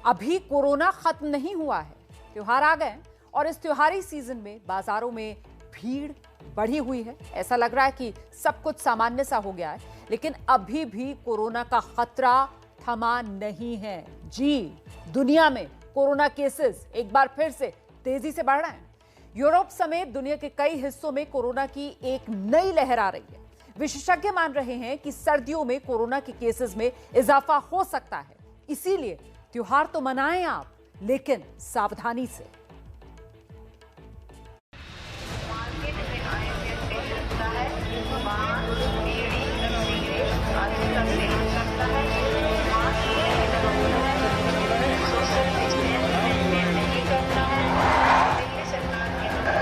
अभी कोरोना खत्म नहीं हुआ है, त्योहार आ गए और इस त्योहारी सीजन में बाजारों में भीड़ बढ़ी हुई है। ऐसा लग रहा है कि सब कुछ सामान्य सा हो गया है, लेकिन अभी भी कोरोना का खतरा थमा नहीं है। जी, दुनिया में कोरोना केसेस एक बार फिर से तेजी से बढ़ रहे हैं। यूरोप समेत दुनिया के कई हिस्सों में कोरोना की एक नई लहर आ रही है। विशेषज्ञ मान रहे हैं कि सर्दियों में कोरोना के केसेस में इजाफा हो सकता है। इसीलिए त्योहार तो मनाएं आप, लेकिन सावधानी से।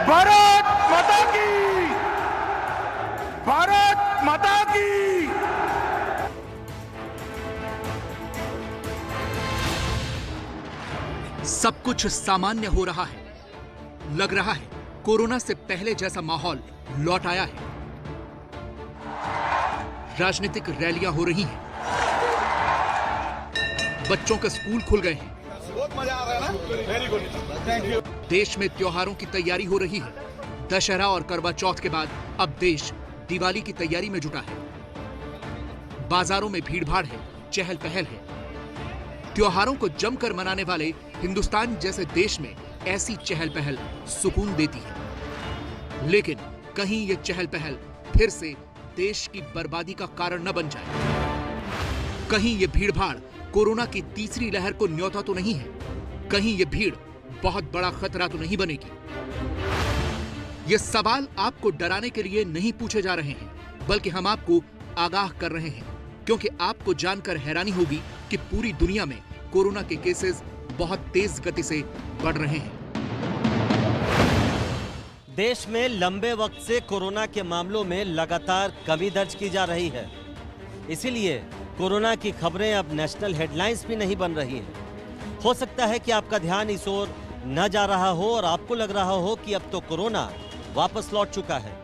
भारत माता की, भारत माता की। सब कुछ सामान्य हो रहा है। लग रहा है कोरोना से पहले जैसा माहौल लौट आया है। राजनीतिक रैलियां हो रही हैं, बच्चों के स्कूल खुल गए हैं, बहुत मजा आ रहा है ना। Very good, thank you. देश में त्योहारों की तैयारी हो रही है। दशहरा और करवा चौथ के बाद अब देश दिवाली की तैयारी में जुटा है। बाजारों में भीड़-भाड़ है, चहल पहल है। त्योहारों को जमकर मनाने वाले हिंदुस्तान जैसे देश में ऐसी चहल पहल सुकून देती है। लेकिन कहीं ये चहल पहल फिर से देश की बर्बादी का कारण न बन जाए। कहीं ये भीड़-भाड़ कोरोना की तीसरी लहर को न्योता तो नहीं है। कहीं ये भीड़ बहुत बड़ा खतरा तो नहीं बनेगी। ये सवाल आपको डराने के लिए नहीं पूछे जा रहे हैं, बल्कि हम आपको आगाह कर रहे हैं, क्योंकि आपको जानकर हैरानी होगी कि पूरी दुनिया में कोरोना के केसेस बहुत तेज गति से बढ़ रहे हैं। देश में लंबे वक्त से कोरोना के मामलों में लगातार कमी दर्ज की जा रही है। इसीलिए कोरोना की खबरें अब नेशनल हेडलाइंस भी नहीं बन रही हैं। हो सकता है कि आपका ध्यान इस ओर न जा रहा हो और आपको लग रहा हो कि अब तो कोरोना वापस लौट चुका है,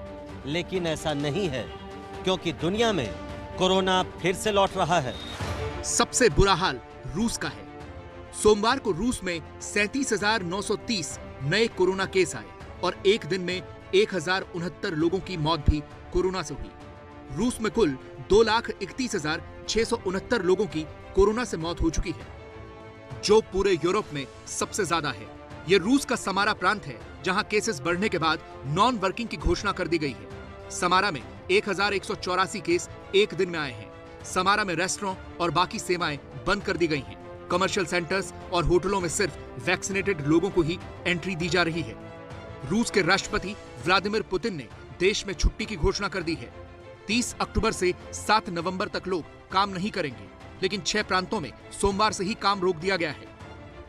लेकिन ऐसा नहीं है, क्योंकि दुनिया में कोरोना फिर से लौट रहा है। सबसे बुरा हाल रूस का है। सोमवार को रूस में 37,930 नए कोरोना केस आए और एक दिन में 1,069 लोगों की मौत भी कोरोना से हुई। रूस में कुल 2,31,669 लोगों की कोरोना से मौत हो चुकी है, जो पूरे यूरोप में सबसे ज्यादा है। यह रूस का समारा प्रांत है, जहां केसेस बढ़ने के बाद नॉन वर्किंग की घोषणा कर दी गई है। समारा में 1,184 केस एक दिन में आए हैं। समारा में रेस्टोरेंट और बाकी सेवाएं बंद कर दी गई हैं। कमर्शियल सेंटर्स और होटलों में सिर्फ वैक्सीनेटेड लोगों को ही एंट्री दी जा रही है। रूस के राष्ट्रपति व्लादिमीर पुतिन ने देश में छुट्टी की घोषणा कर दी है। 30 अक्टूबर से 7 नवंबर तक लोग काम नहीं करेंगे, लेकिन 6 प्रांतों में सोमवार से ही काम रोक दिया गया है।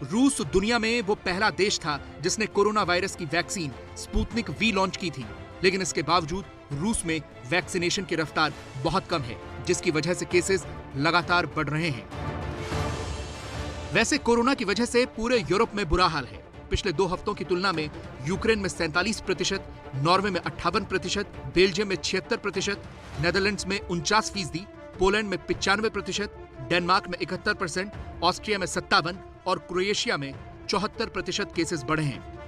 रूस दुनिया में वो पहला देश था जिसने कोरोना वायरस की वैक्सीन स्पुतनिक वी लॉन्च की थी, लेकिन इसके बावजूद रूस में वैक्सीनेशन की रफ्तार बहुत कम है, जिसकी वजह से केसेस लगातार बढ़ रहे हैं। वैसे कोरोना की वजह से पूरे यूरोप में बुरा हाल है। पिछले 2 हफ्तों की तुलना में यूक्रेन में 47%, नॉर्वे में 58%, बेल्जियम में 76%, नेदरलैंड्स में 49%, पोलैंड में 95%, डेनमार्क में 71%, ऑस्ट्रिया में 57% और क्रोएशिया में 74% केसेस बढ़े हैं।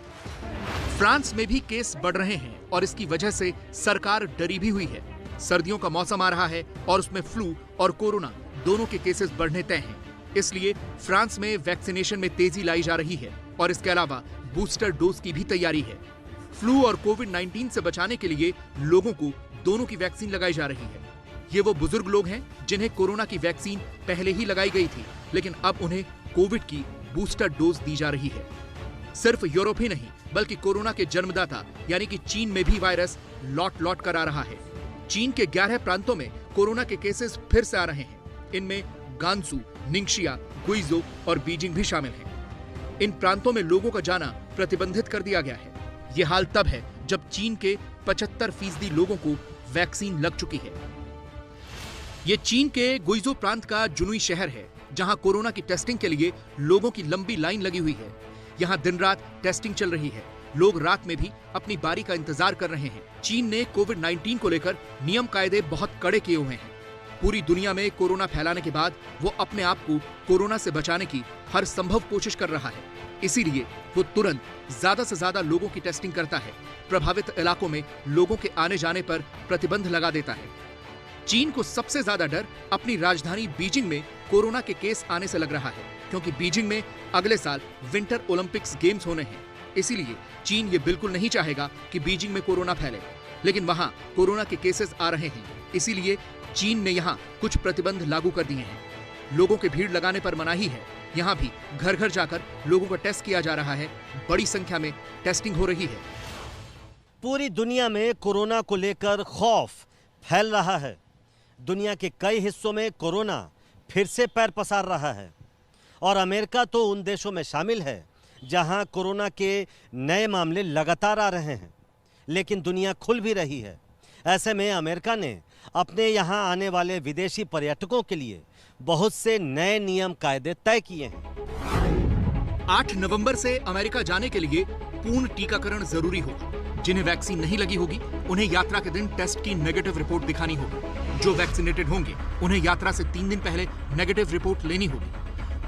फ्रांस में भी केस बढ़ रहे हैं और इसकी वजह से सरकार डरी भी हुई है। सर्दियों का मौसम आ रहा है और उसमें फ्लू और कोरोना दोनों के केसेस बढ़ने तय हैं। इसलिए फ्रांस में वैक्सीनेशन में तेजी लाई जा रही है और इसके अलावा बूस्टर डोज की भी तैयारी है। फ्लू और कोविड-19 से बचाने के लिए लोगों को दोनों की वैक्सीन लगाई जा रही है। ये वो बुजुर्ग लोग हैं जिन्हें कोरोना की वैक्सीन पहले ही लगाई गई थी, लेकिन अब उन्हें कोविड की बूस्टर डोज दी जा रही है। सिर्फ यूरोप ही नहीं, बल्कि कोरोना के जन्मदाता यानी कि चीन में भी वायरस लौट कर आ रहा है। चीन के 11 प्रांतों में कोरोना के केसेस फिर से आ रहे हैं। इनमें गांसू, निंगशिया, गुइजो और बीजिंग भी शामिल हैं। इन प्रांतों में लोगों का जाना प्रतिबंधित कर दिया गया है। यह हाल तब है जब चीन के 75% लोगों को वैक्सीन लग चुकी है। ये चीन के गुइजो प्रांत का जुनुई शहर है, जहां कोरोना की टेस्टिंग के लिए लोगों की लंबी लाइन लगी हुई है। यहां दिन रात टेस्टिंग चल रही है। लोग रात में भी अपनी बारी का इंतजार कर रहे हैं। चीन ने कोविड-19 को लेकर नियम कायदे बहुत कड़े किए हुए हैं। पूरी दुनिया में कोरोना फैलाने के बाद वो अपने आप को कोरोना से बचाने की हर संभव कोशिश कर रहा है। इसीलिए वो तुरंत ज्यादा से ज्यादा लोगों की टेस्टिंग करता है, प्रभावित इलाकों में लोगों के आने जाने पर प्रतिबंध लगा देता है। चीन को सबसे ज्यादा डर अपनी राजधानी बीजिंग में कोरोना के केस आने से लग रहा है, क्योंकि बीजिंग में अगले साल विंटर ओलंपिक्स गेम्स होने हैं। इसीलिए चीन ये बिल्कुल नहीं चाहेगा कि बीजिंग में कोरोना फैले, लेकिन वहां कोरोना के केसेस आ रहे हैं। इसीलिए चीन ने यहां कुछ प्रतिबंध लागू कर दिए हैं। लोगों के भीड़ लगाने पर मनाही है। यहां भी घर घर जाकर लोगों का टेस्ट किया जा रहा है। बड़ी संख्या में टेस्टिंग हो रही है। पूरी दुनिया में कोरोना को लेकर खौफ फैल रहा है। दुनिया के कई हिस्सों में कोरोना फिर से पैर पसार रहा है और अमेरिका तो उन देशों में शामिल है जहां कोरोना के नए मामले लगातार आ रहे हैं। लेकिन दुनिया खुल भी रही है। ऐसे में अमेरिका ने अपने यहां आने वाले विदेशी पर्यटकों के लिए बहुत से नए नियम कायदे तय किए हैं। 8 नवंबर से अमेरिका जाने के लिए पूर्ण टीकाकरण जरूरी होगा। जिन्हें वैक्सीन नहीं लगी होगी उन्हें यात्रा के दिन टेस्ट की नेगेटिव रिपोर्ट दिखानी होगी। जो वैक्सीनेटेड होंगे उन्हें यात्रा से 3 दिन पहले नेगेटिव रिपोर्ट लेनी होगी।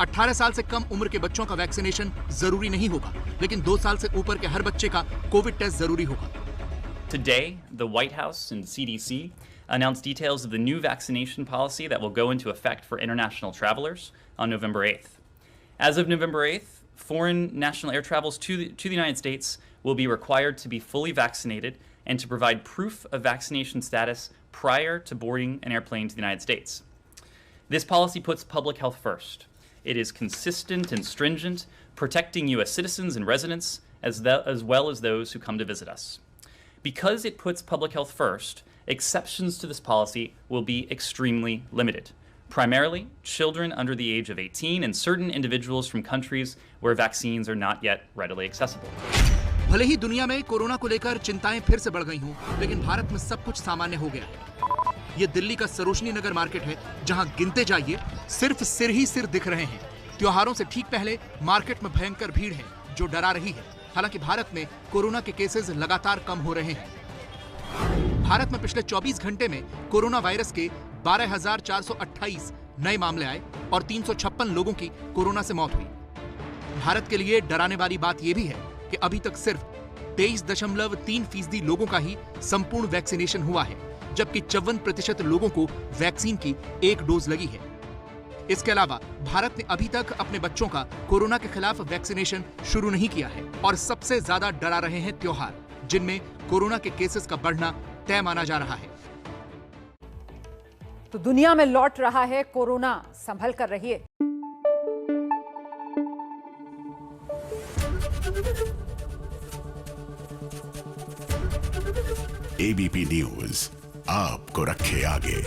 18 साल से कम उम्र के बच्चों का वैक्सीनेशन जरूरी नहीं होगा, लेकिन 2 साल से ऊपर के हर बच्चे का कोविड टेस्ट जरूरी होगा। Today, the White House and CDC announced details of the new vaccination policy that will go into effect for international travelers on November 8th. As of November 8th, foreign national air travels to the United States will be required to be fully vaccinated and to provide proof of vaccination status prior to boarding an airplane to the United States. This policy puts public health first. It is consistent and stringent, protecting U.S. citizens and residents as well as those who come to visit us. Because it puts public health first, exceptions to this policy will be extremely limited. Primarily, children under the age of 18 and certain individuals from countries where vaccines are not yet readily accessible. भले ही दुनिया में corona को लेकर चिंताएं फिर से बढ़ गई हों, लेकिन भारत में सब कुछ सामान्य हो गया है। ये दिल्ली का सरोजनी नगर मार्केट है, जहां गिनते जाइए सिर्फ सिर ही सिर दिख रहे हैं। त्योहारों से ठीक पहले मार्केट में भयंकर भीड़ है, जो डरा रही है। हालांकि भारत में कोरोना के केसेस लगातार कम हो रहे हैं। भारत में पिछले 24 घंटे में कोरोना वायरस के 12,428 नए मामले आए और 356 लोगों की कोरोना से मौत हुई। भारत के लिए डराने वाली बात यह भी है कि अभी तक सिर्फ 23.3% लोगों का ही संपूर्ण वैक्सीनेशन हुआ है, जबकि 54% लोगों को वैक्सीन की 1 डोज लगी है। इसके अलावा भारत ने अभी तक अपने बच्चों का कोरोना के खिलाफ वैक्सीनेशन शुरू नहीं किया है और सबसे ज्यादा डरा रहे हैं त्योहार, जिनमें कोरोना के केसेस का बढ़ना तय माना जा रहा है। तो दुनिया में लौट रहा है कोरोना, संभल कर रहिए। एबीपी न्यूज आपको रखे आगे।